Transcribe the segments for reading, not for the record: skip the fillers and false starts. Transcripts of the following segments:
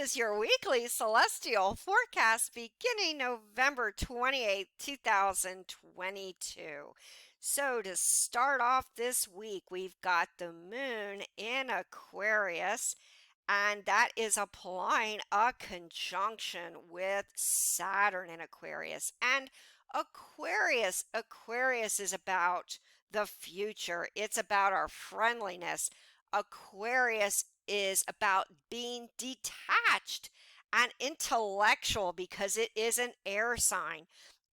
is your weekly celestial forecast beginning November 28th, 2022. So, to start off this week, we've got the moon in Aquarius, and that is applying a conjunction with Saturn in Aquarius. And Aquarius is about the future. It's about our friendliness. Aquarius is about being detached and intellectual because it is an air sign.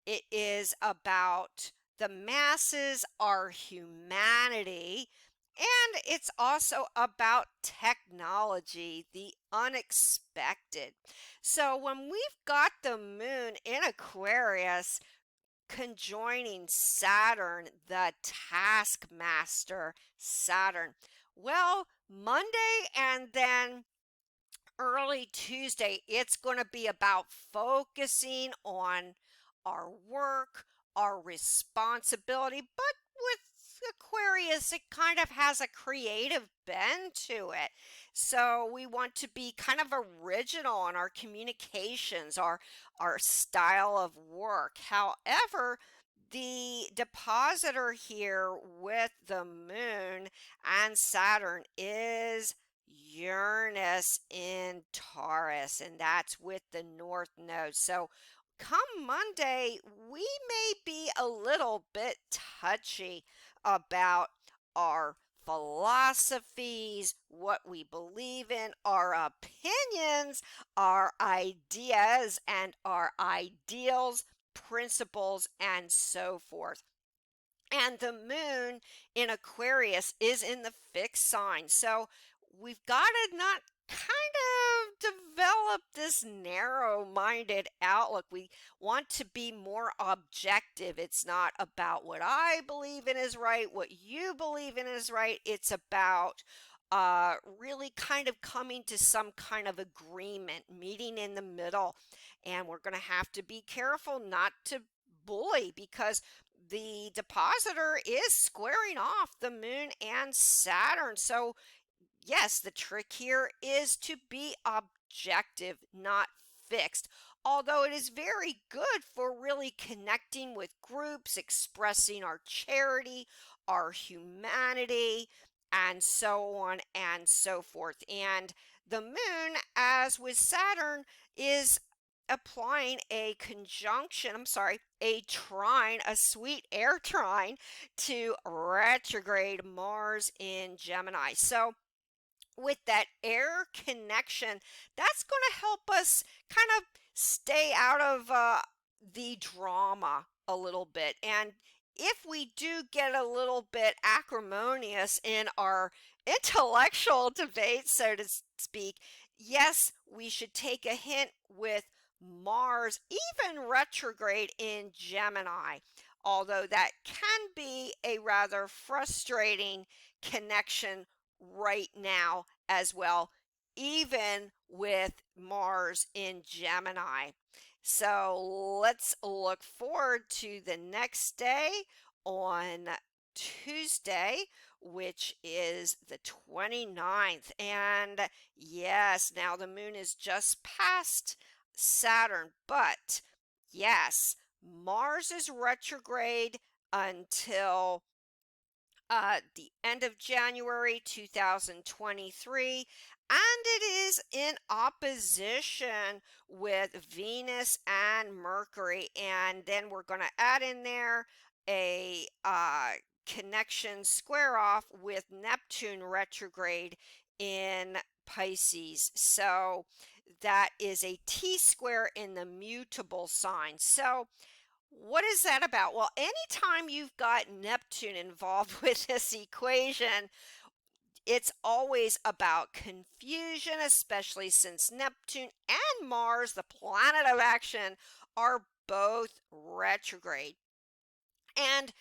It is about the masses, our humanity, and it's also about technology, the unexpected. So when we've got the moon in Aquarius conjoining Saturn, the taskmaster Saturn, well, Monday and then early Tuesday, it's going to be about focusing on our work, our responsibility, but with Aquarius, it kind of has a creative bend to it. So we want to be kind of original in our communications, our style of work. However, the depositor here with the moon and Saturn is Uranus in Taurus, and that's with the North Node. So come Monday, we may be a little bit touchy about our philosophies, what we believe in, our opinions, our ideas, and our ideals, principles, and so forth. And the moon in Aquarius is in the fixed sign. So we've got to not kind of develop this narrow-minded outlook. We want to be more objective. It's not about what I believe in is right, what you believe in is right. It's about really kind of coming to some kind of agreement, meeting in the middle. And we're going to have to be careful not to bully because the depositor is squaring off the moon and Saturn. So, yes, the trick here is to be objective, not fixed. Although it is very good for really connecting with groups, expressing our charity, our humanity, and so on and so forth. And the moon, as with Saturn, is applying a conjunction, I'm sorry, a trine, a sweet air trine to retrograde Mars in Gemini. So, with that air connection, that's going to help us kind of stay out of the drama a little bit. And if we do get a little bit acrimonious in our intellectual debate, so to speak, yes, we should take a hint with Mars, even retrograde in Gemini. Although that can be a rather frustrating connection right now as well, even with Mars in Gemini. So let's look forward to the next day on Tuesday, which is the 29th. And yes, now the moon is just past Saturn, but yes, Mars is retrograde until the end of January 2023, and it is in opposition with Venus and Mercury. And then we're going to add in there a connection square off with Neptune retrograde in Pisces. So that is a T square in the mutable sign. So what is that about? Well, anytime you've got Neptune involved with this equation, it's always about confusion, especially since Neptune and Mars, the planet of action, are both retrograde. And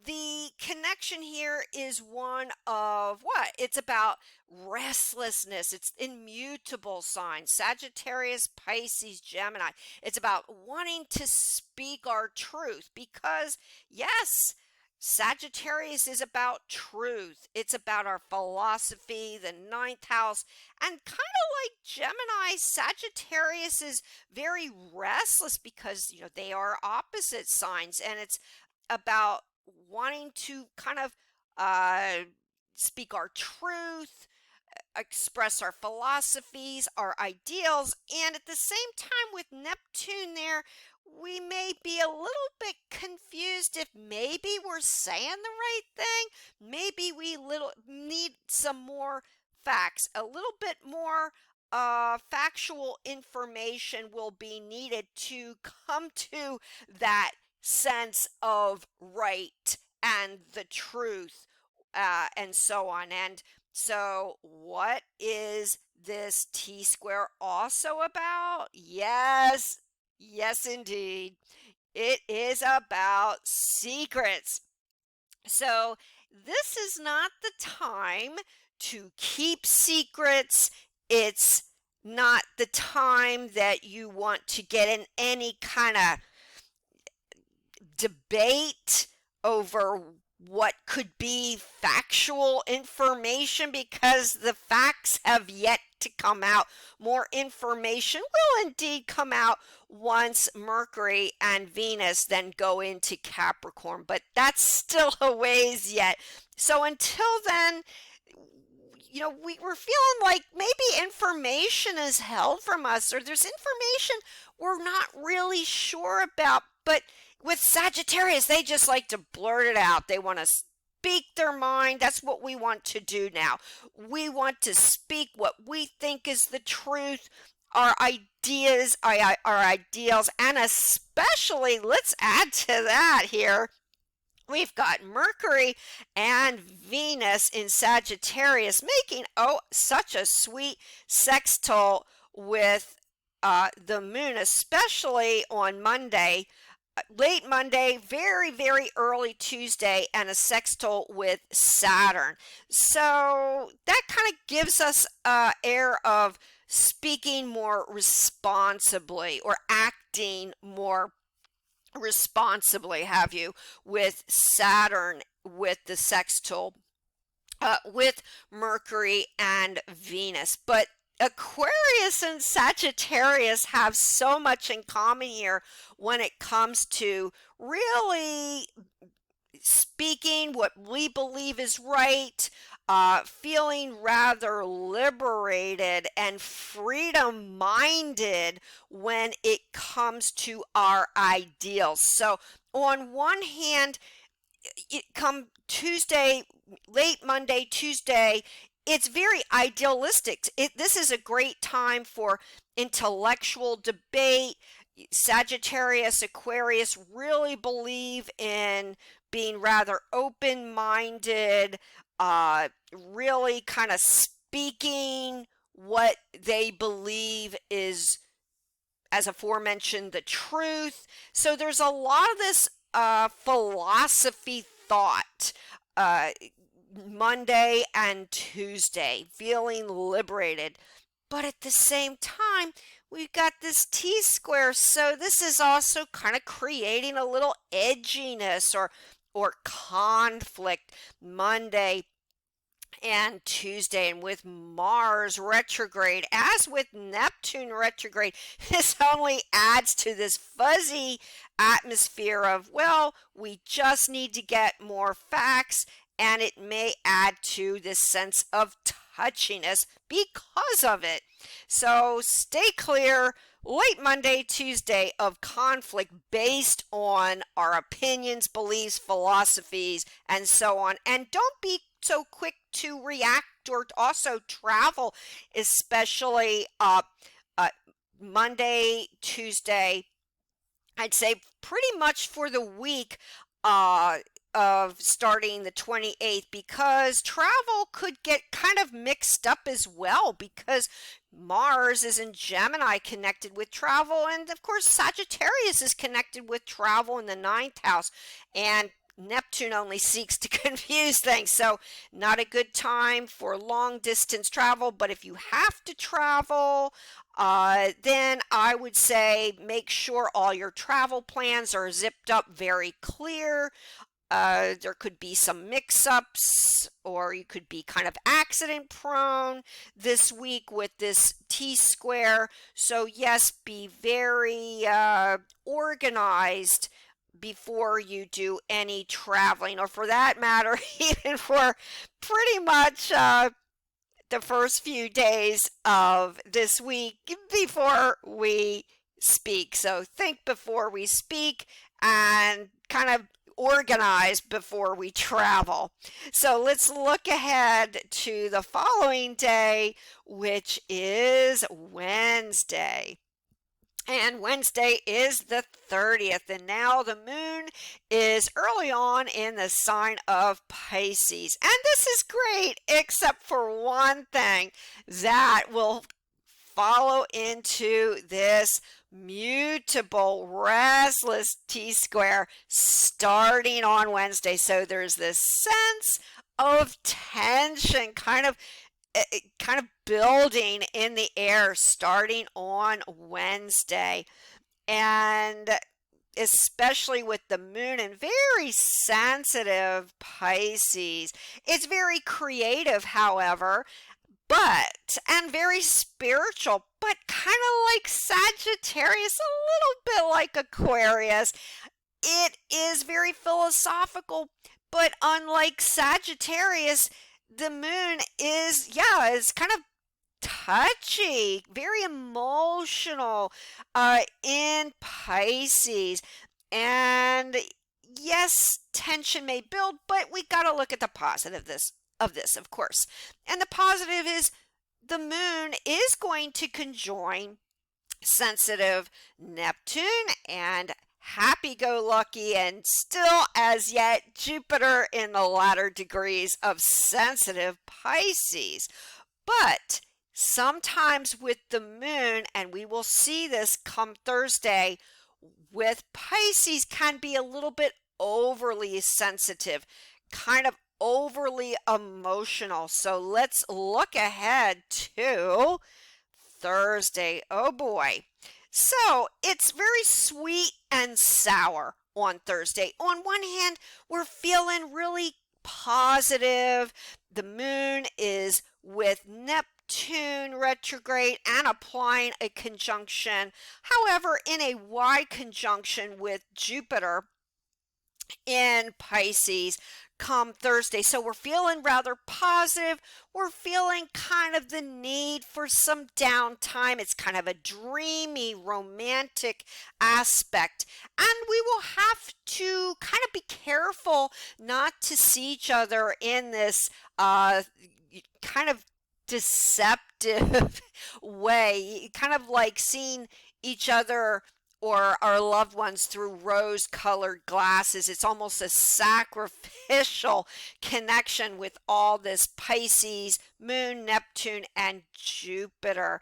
the connection here is one of what? It's about restlessness. It's immutable signs. Sagittarius, Pisces, Gemini. It's about wanting to speak our truth because, yes, Sagittarius is about truth. It's about our philosophy, the ninth house, and kind of like Gemini, Sagittarius is very restless because, they are opposite signs, and it's about wanting to kind of uh, speak our truth, express our philosophies, our ideals, and at the same time with Neptune there, we may be a little bit confused if maybe we're saying the right thing. Maybe we little need some more facts, a little bit more factual information will be needed to come to that sense of right and the truth, and so on. And so, what is this T square also about? Yes, yes, indeed. It is about secrets. So, this is not the time to keep secrets. It's not the time that you want to get in any kind of debate over what could be factual information, because the facts have yet to come out. More information will indeed come out once Mercury and Venus then go into Capricorn, but that's still a ways yet. So until then, we're feeling like maybe information is held from us, or there's information we're not really sure about. But with Sagittarius, they just like to blurt it out. They want to speak their mind. That's what we want to do now. We want to speak what we think is the truth, our ideas, our ideals, and especially, let's add to that here, we've got Mercury and Venus in Sagittarius making, such a sweet sextile with the moon, especially on Monday, late Monday, very, very early Tuesday, and a sextile with Saturn. So that kind of gives us an air of speaking more responsibly or acting more responsibly, have you, with Saturn, with the sextile, with Mercury and Venus. But Aquarius and Sagittarius have so much in common here when it comes to really speaking what we believe is right, feeling rather liberated and freedom minded when it comes to our ideals. So, on one hand, it come Tuesday, late Monday, Tuesday, it's very idealistic. This is a great time for intellectual debate. Sagittarius, Aquarius really believe in being rather open-minded, really kind of speaking what they believe is, as aforementioned, the truth. So there's a lot of this philosophy thought, Monday and Tuesday, feeling liberated. But at the same time, we've got this T square, so this is also kind of creating a little edginess or conflict Monday and Tuesday. And with Mars retrograde, as with Neptune retrograde, this only adds to this fuzzy atmosphere of, well, we just need to get more facts, and it may add to this sense of touchiness because of it. So stay clear late Monday, Tuesday of conflict based on our opinions, beliefs, philosophies, and so on. And don't be so quick to react or also travel, especially Monday, Tuesday. I'd say pretty much for the week of starting the 28th, because travel could get kind of mixed up as well, because Mars is in Gemini connected with travel, and of course Sagittarius is connected with travel in the 9th house, and Neptune only seeks to confuse things. So not a good time for long distance travel. But if you have to travel, then I would say make sure all your travel plans are zipped up very clear. There could be some mix-ups, or you could be kind of accident prone this week with this T-square. So yes, be very organized before you do any traveling, or for that matter, even for pretty much the first few days of this week before we speak. So think before we speak and kind of organize before we travel. So let's look ahead to the following day, which is Wednesday. And Wednesday is the 30th, and now the moon is early on in the sign of Pisces. And this is great, except for one thing that will follow into this mutable, restless T-square starting on Wednesday. So there's this sense of tension kind of building in the air starting on Wednesday. And especially with the moon and very sensitive Pisces. It's very creative, however, and very spiritual, but kind of like Sagittarius, a little bit like Aquarius. It is very philosophical, but unlike Sagittarius, the moon is kind of touchy, very emotional in Pisces. And yes, tension may build, but we got to look at the positive of this, of course. And the positive is the moon is going to conjoin sensitive Neptune and happy-go-lucky and still as yet Jupiter in the latter degrees of sensitive Pisces. But sometimes with the moon, and we will see this come Thursday, with Pisces can be a little bit overly sensitive, kind of overly emotional. So let's look ahead to Thursday. Oh boy. So it's very sweet and sour on Thursday. On one hand, we're feeling really positive. The moon is with Neptune retrograde and applying a conjunction. However, in a wide conjunction with Jupiter in Pisces come Thursday. So we're feeling rather positive. We're feeling kind of the need for some downtime. It's kind of a dreamy, romantic aspect. And we will have to kind of be careful not to see each other in this kind of deceptive way, kind of like seeing each other or our loved ones through rose-colored glasses. It's almost a sacrificial connection with all this Pisces, Moon, Neptune, and Jupiter.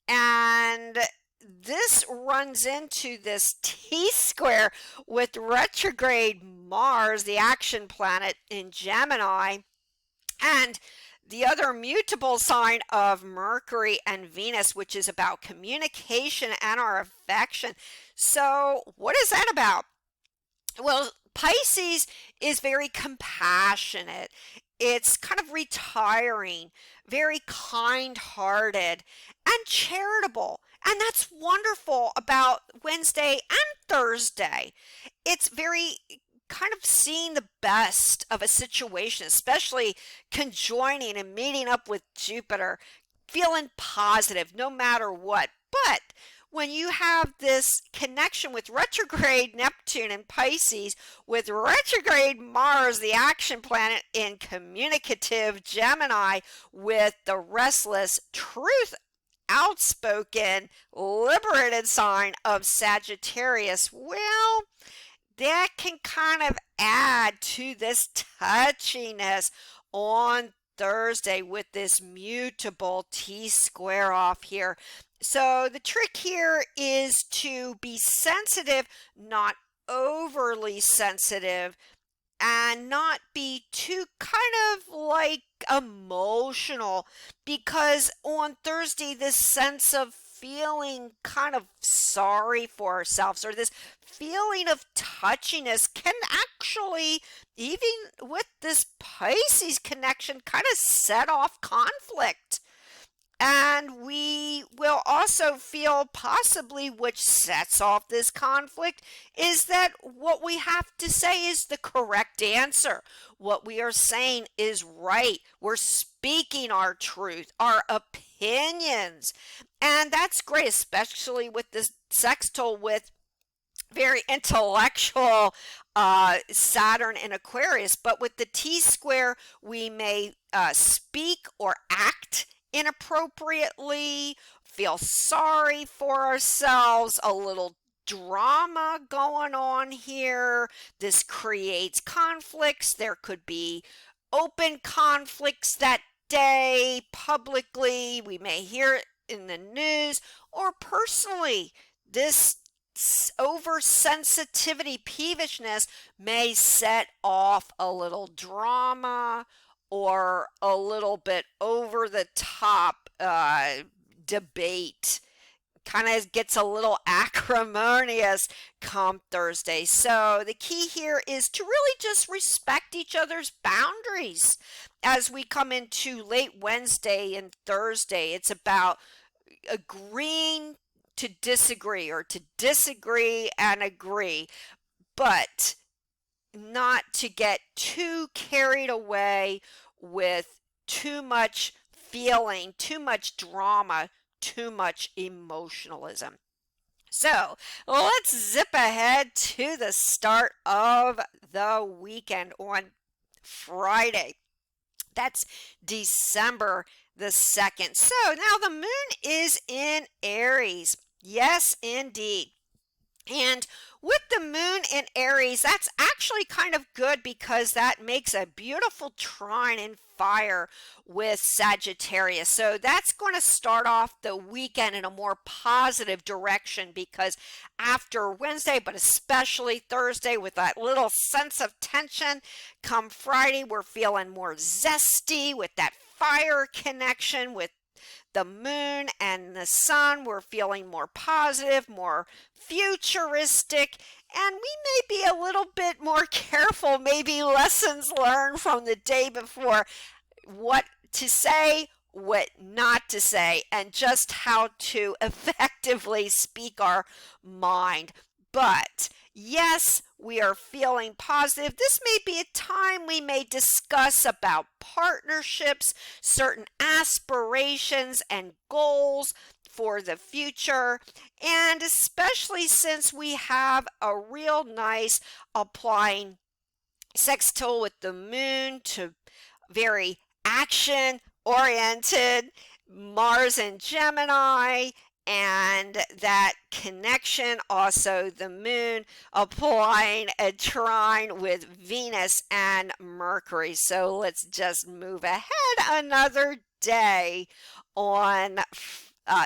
And this runs into this T-square with retrograde Mars, the action planet in Gemini, and the other mutable sign of Mercury and Venus, which is about communication and our affection. So what is that about? Well, Pisces is very compassionate. It's kind of retiring, very kind-hearted, and charitable. And that's wonderful about Wednesday and Thursday. It's very kind of seeing the best of a situation, especially conjoining and meeting up with Jupiter, feeling positive no matter what. But when you have this connection with retrograde Neptune and Pisces, with retrograde Mars, the action planet in communicative Gemini, with the restless truth outspoken liberated sign of Sagittarius, well, that can kind of add to this touchiness on Thursday with this mutable T-square off here. So the trick here is to be sensitive, not overly sensitive, and not be too kind of like emotional, because on Thursday this sense of feeling kind of sorry for ourselves, or this feeling of touchiness can actually, even with this Pisces connection, kind of set off conflict. And we will also feel possibly, which sets off this conflict, is that what we have to say is the correct answer. What we are saying is right. We're speaking our truth, our opinions. And that's great, especially with this sextile with very intellectual Saturn in Aquarius. But with the T square, we may speak or act inappropriately, feel sorry for ourselves, a little drama going on here. This creates conflicts. There could be open conflicts that day publicly. We may hear it in the news or personally. This oversensitivity, peevishness may set off a little drama or a little bit over the top debate. Kind of gets a little acrimonious come Thursday. So the key here is to really just respect each other's boundaries as we come into late Wednesday and Thursday. It's about agreeing to disagree, or to disagree and agree, but not to get too carried away with too much feeling, too much drama, too much emotionalism. So let's zip ahead to the start of the weekend on Friday. That's December the 2nd. So now the moon is in Aries. Yes, indeed. And with the moon in Aries, that's actually kind of good because that makes a beautiful trine in fire with Sagittarius. So that's going to start off the weekend in a more positive direction, because after Wednesday, but especially Thursday, with that little sense of tension, come Friday, we're feeling more zesty with that fire connection with the moon and the sun. We're feeling more positive, more futuristic, and we may be a little bit more careful, maybe lessons learned from the day before, what to say, what not to say, and just how to effectively speak our mind. But yes, we are feeling positive. This may be a time we may discuss about partnerships, certain aspirations and goals for the future, and especially since we have a real nice applying sextile with the moon to very action oriented Mars and Gemini, and that connection, also the moon applying a trine with Venus and Mercury. So let's just move ahead another day on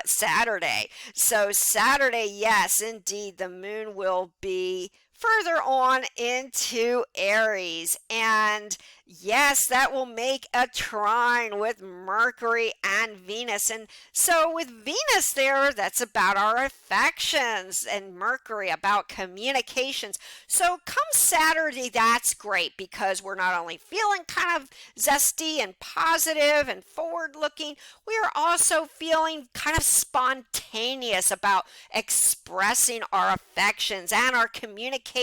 Saturday. So Saturday, yes, indeed, the moon will be further on into Aries, and yes, that will make a trine with Mercury and Venus. And so with Venus there, that's about our affections, and Mercury about communications. So come Saturday, that's great, because we're not only feeling kind of zesty and positive and forward looking, we are also feeling kind of spontaneous about expressing our affections, and our communications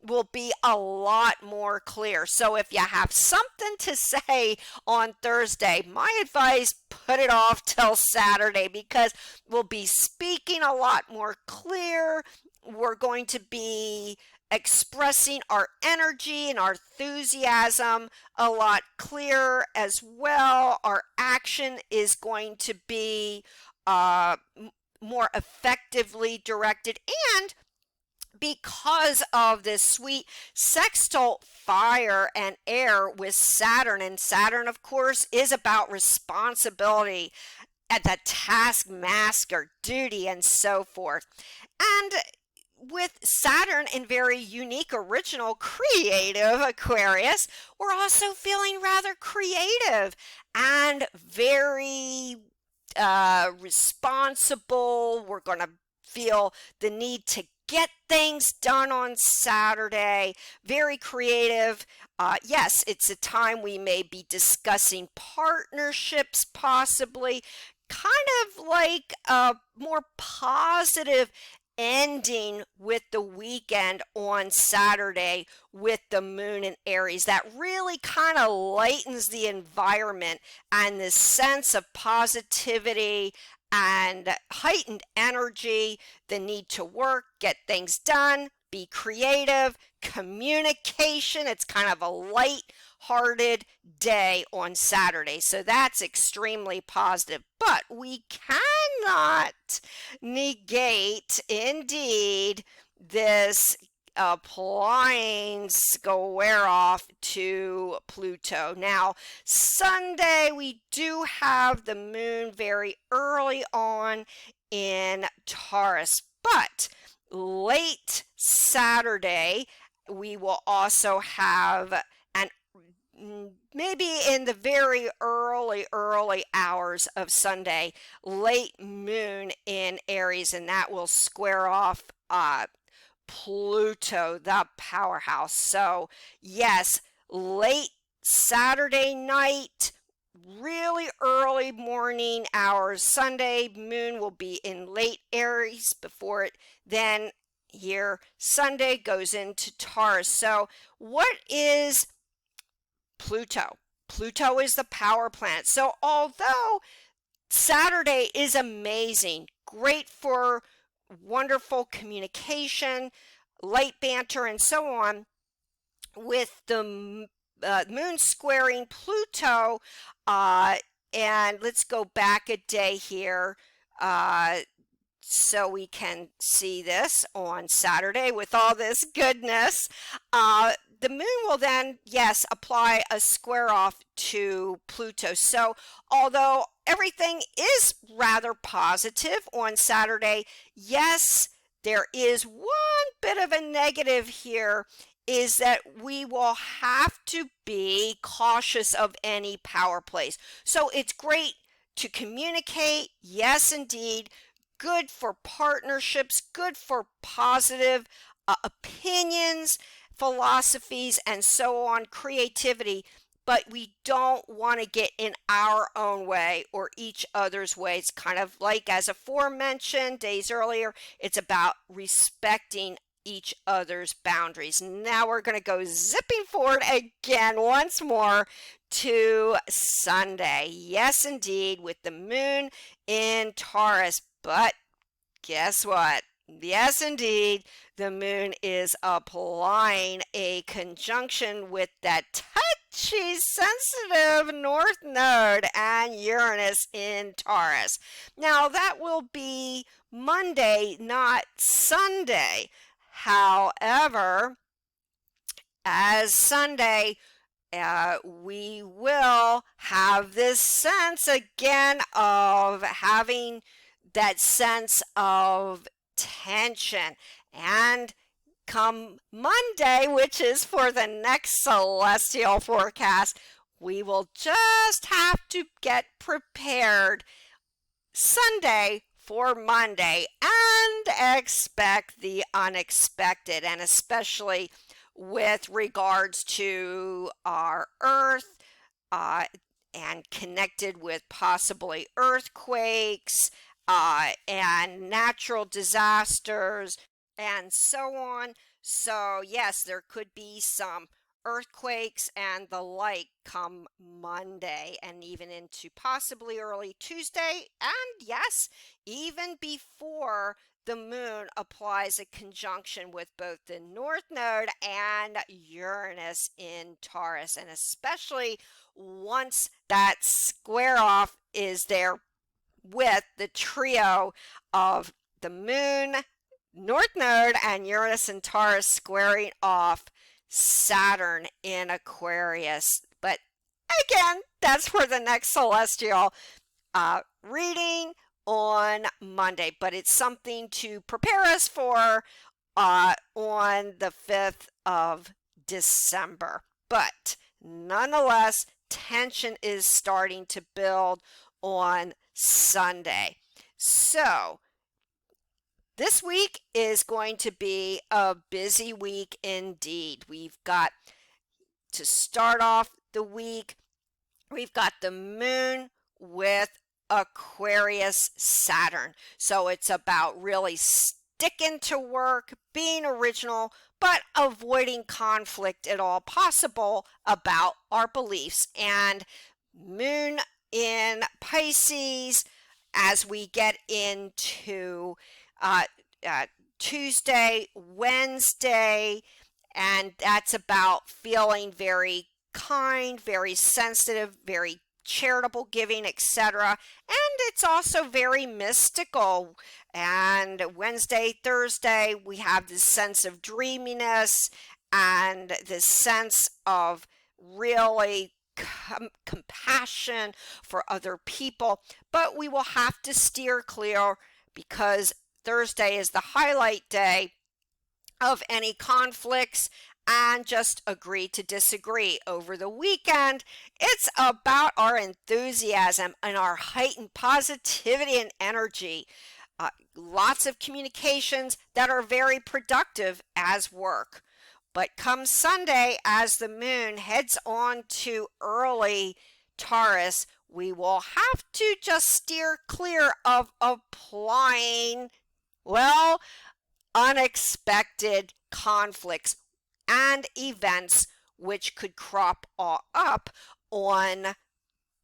will be a lot more clear. So if you have something to say on Thursday, my advice, put it off till Saturday, because we'll be speaking a lot more clear. We're going to be expressing our energy and our enthusiasm a lot clearer as well. Our action is going to be more effectively directed, and because of this sweet sextile fire and air with Saturn, and Saturn of course is about responsibility at the taskmaster duty and so forth. And with Saturn in very unique, original, creative Aquarius, we're also feeling rather creative and very responsible. We're going to feel the need to get things done on Saturday. Very creative. Yes, it's a time we may be discussing partnerships, possibly. Kind of like a more positive ending with the weekend on Saturday with the moon in Aries. That really kind of lightens the environment and this sense of positivity and heightened energy, the need to work, get things done, be creative, communication. It's kind of a light-hearted day on Saturday. So that's extremely positive. But we cannot negate, indeed, this applying square off to Pluto. Now, Sunday, we do have the moon very early on in Taurus, but late Saturday, we will also have an maybe in the very early hours of Sunday, late moon in Aries, and that will square off Pluto, the powerhouse. So yes, late Saturday night, really early morning hours. Sunday, moon will be in late Aries before it then here Sunday goes into Taurus. So what is Pluto? Pluto is the power planet. So although Saturday is amazing, great for wonderful communication, light banter, and so on, with the moon squaring Pluto, and let's go back a day here so we can see this on Saturday with all this goodness. The moon will then, yes, apply a square off to Pluto. So although everything is rather positive on Saturday, yes, there is one bit of a negative here, is that we will have to be cautious of any power plays. So it's great to communicate, yes, indeed, good for partnerships, good for positive opinions, philosophies, and so on, creativity, but we don't want to get in our own way or each other's way. It's kind of like, as aforementioned days earlier, it's about respecting each other's boundaries. Now we're going to go zipping forward again once more to Sunday. Yes, indeed, with the moon in Taurus. But guess what? Yes, indeed, the moon is applying a conjunction with that touchy, sensitive North Node and Uranus in Taurus. Now, that will be Monday, not Sunday. However, as Sunday, we will have this sense again of having that sense of tension. And come Monday, which is for the next celestial forecast, we will just have to get prepared Sunday for Monday and expect the unexpected, and especially with regards to our Earth and connected with possibly earthquakes and natural disasters and so on. So yes, there could be some earthquakes and the like come Monday and even into possibly early Tuesday, and yes, even before the moon applies a conjunction with both the North Node and Uranus in Taurus, and especially once that square off is there with the trio of the moon, North Node, and Uranus in Taurus squaring off Saturn in Aquarius. But again, that's for the next celestial reading on Monday, but it's something to prepare us for on the 5th of December. But nonetheless, tension is starting to build on Sunday. So this week is going to be a busy week indeed. We've got to start off the week, we've got the moon with Aquarius Saturn. So it's about really sticking to work, being original, but avoiding conflict at all possible about our beliefs. And moon in Pisces as we get into uh, Tuesday, Wednesday, and that's about feeling very kind, very sensitive, very charitable giving, etc. And it's also very mystical. And Wednesday, Thursday, we have this sense of dreaminess and this sense of really compassion for other people. But we will have to steer clear because Thursday is the highlight day of any conflicts and just agree to disagree. Over the weekend, it's about our enthusiasm and our heightened positivity and energy. Lots of communications that are very productive as work. But come Sunday, as the moon heads on to early Taurus, we will have to just steer clear of applying, well, unexpected conflicts and events which could crop up on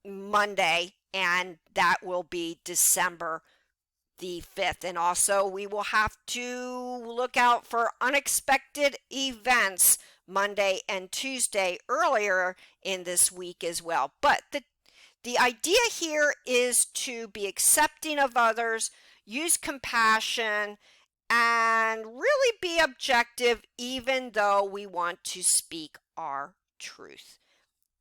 Monday, and that will be December the 5th. And also we will have to look out for unexpected events Monday and Tuesday earlier in this week as well. But the idea here is to be accepting of others, use compassion, and really be objective even though we want to speak our truth.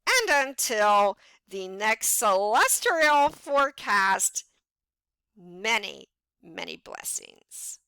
And until the next celestial forecast, many, many blessings.